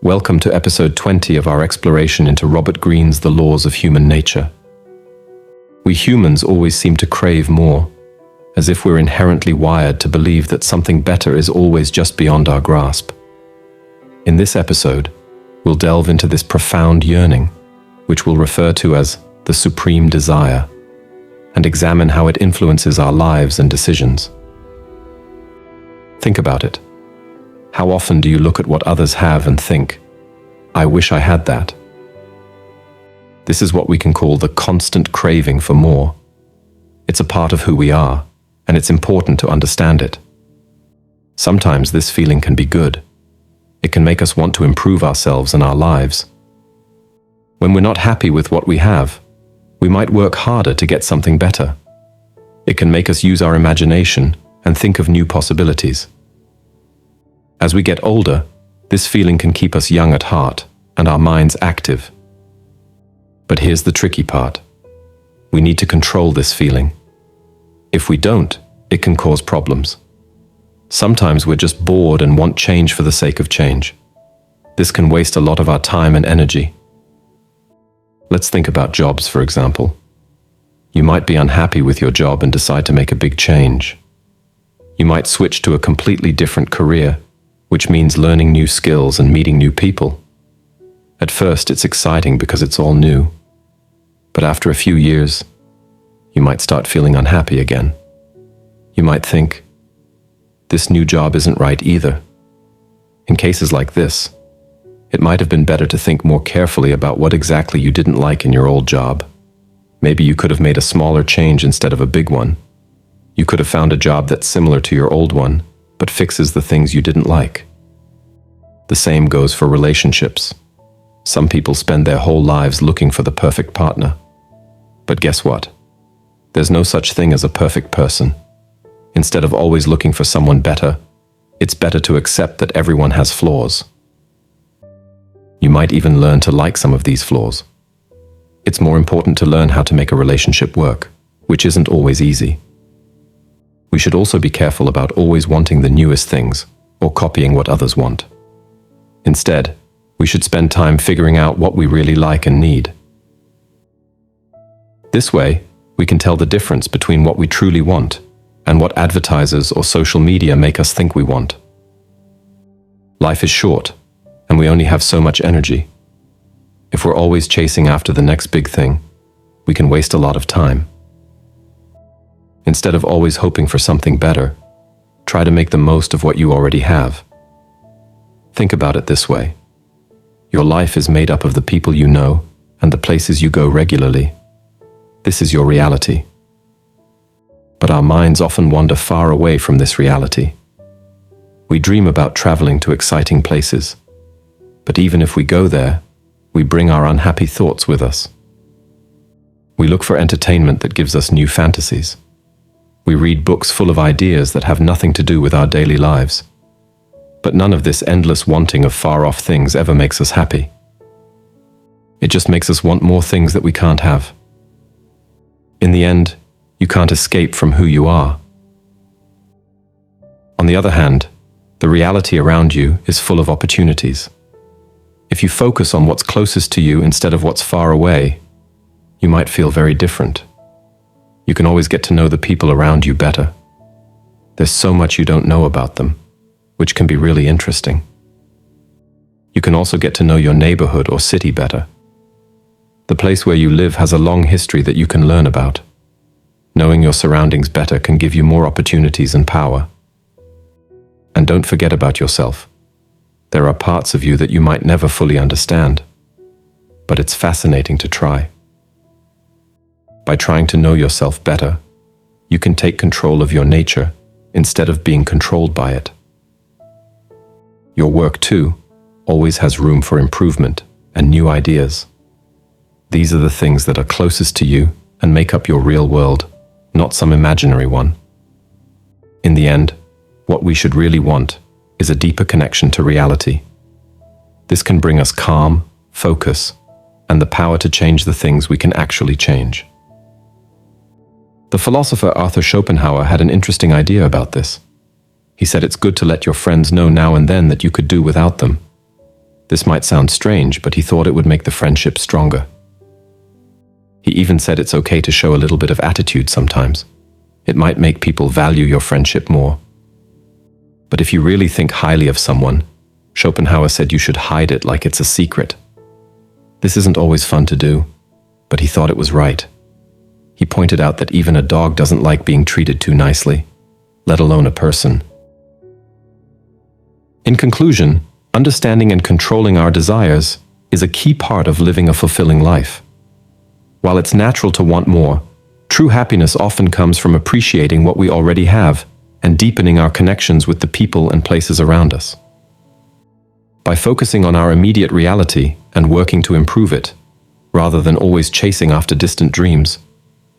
Welcome to episode 20 of our exploration into Robert Greene's The Laws of Human Nature. We humans always seem to crave more, as if we're inherently wired to believe that something better is always just beyond our grasp. In this episode, we'll delve into this profound yearning, which we'll refer to as the supreme desire, and examine how it influences our lives and decisions. Think about it. How often do you look at what others have and think, I wish I had that? This is what we can call the constant craving for more. It's a part of who we are, and it's important to understand it. Sometimes this feeling can be good. It can make us want to improve ourselves and our lives. When we're not happy with what we have, we might work harder to get something better. It can make us use our imagination and think of new possibilities. As we get older, this feeling can keep us young at heart and our minds active. But here's the tricky part. We need to control this feeling. If we don't, it can cause problems. Sometimes we're just bored and want change for the sake of change. This can waste a lot of our time and energy. Let's think about jobs, for example. You might be unhappy with your job and decide to make a big change. You might switch to a completely different career, which means learning new skills and meeting new people. At first, it's exciting because it's all new. But after a few years, you might start feeling unhappy again. You might think, this new job isn't right either. In cases like this, it might have been better to think more carefully about what exactly you didn't like in your old job. Maybe you could have made a smaller change instead of a big one. You could have found a job that's similar to your old one, but fixes the things you didn't like. The same goes for relationships. Some people spend their whole lives looking for the perfect partner. But guess what? There's no such thing as a perfect person. Instead of always looking for someone better, it's better to accept that everyone has flaws. You might even learn to like some of these flaws. It's more important to learn how to make a relationship work, which isn't always easy. We should also be careful about always wanting the newest things or copying what others want. Instead, we should spend time figuring out what we really like and need. This way, we can tell the difference between what we truly want and what advertisers or social media make us think we want. Life is short, and we only have so much energy. If we're always chasing after the next big thing, we can waste a lot of time. Instead of always hoping for something better, try to make the most of what you already have. Think about it this way. Your life is made up of the people you know and the places you go regularly. This is your reality. But our minds often wander far away from this reality. We dream about traveling to exciting places, but even if we go there, we bring our unhappy thoughts with us. We look for entertainment that gives us new fantasies. We read books full of ideas that have nothing to do with our daily lives. But none of this endless wanting of far-off things ever makes us happy. It just makes us want more things that we can't have. In the end, you can't escape from who you are. On the other hand, the reality around you is full of opportunities. If you focus on what's closest to you instead of what's far away, you might feel very different. You can always get to know the people around you better. There's so much you don't know about them, which can be really interesting. You can also get to know your neighborhood or city better. The place where you live has a long history that you can learn about. Knowing your surroundings better can give you more opportunities and power. And don't forget about yourself. There are parts of you that you might never fully understand, but it's fascinating to try. By trying to know yourself better, you can take control of your nature instead of being controlled by it. Your work, too, always has room for improvement and new ideas. These are the things that are closest to you and make up your real world, not some imaginary one. In the end, what we should really want is a deeper connection to reality. This can bring us calm, focus, and the power to change the things we can actually change. The philosopher Arthur Schopenhauer had an interesting idea about this. He said it's good to let your friends know now and then that you could do without them. This might sound strange, but he thought it would make the friendship stronger. He even said it's okay to show a little bit of attitude sometimes. It might make people value your friendship more. But if you really think highly of someone, Schopenhauer said you should hide it like it's a secret. This isn't always fun to do, but he thought it was right. He pointed out that even a dog doesn't like being treated too nicely, let alone a person. In conclusion, understanding and controlling our desires is a key part of living a fulfilling life. While it's natural to want more, true happiness often comes from appreciating what we already have and deepening our connections with the people and places around us. By focusing on our immediate reality and working to improve it, rather than always chasing after distant dreams,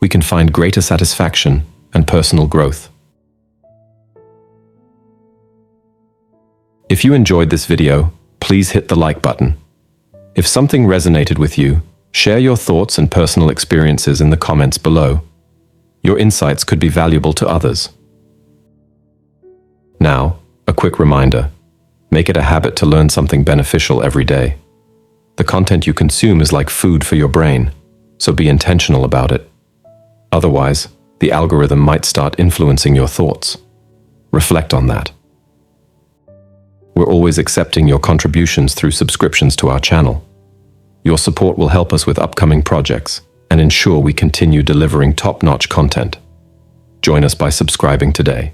we can find greater satisfaction and personal growth. If you enjoyed this video, please hit the like button. If something resonated with you, share your thoughts and personal experiences in the comments below. Your insights could be valuable to others. Now, a quick reminder. Make it a habit to learn something beneficial every day. The content you consume is like food for your brain, so be intentional about it. Otherwise, the algorithm might start influencing your thoughts. Reflect on that. We're always accepting your contributions through subscriptions to our channel. Your support will help us with upcoming projects and ensure we continue delivering top-notch content. Join us by subscribing today.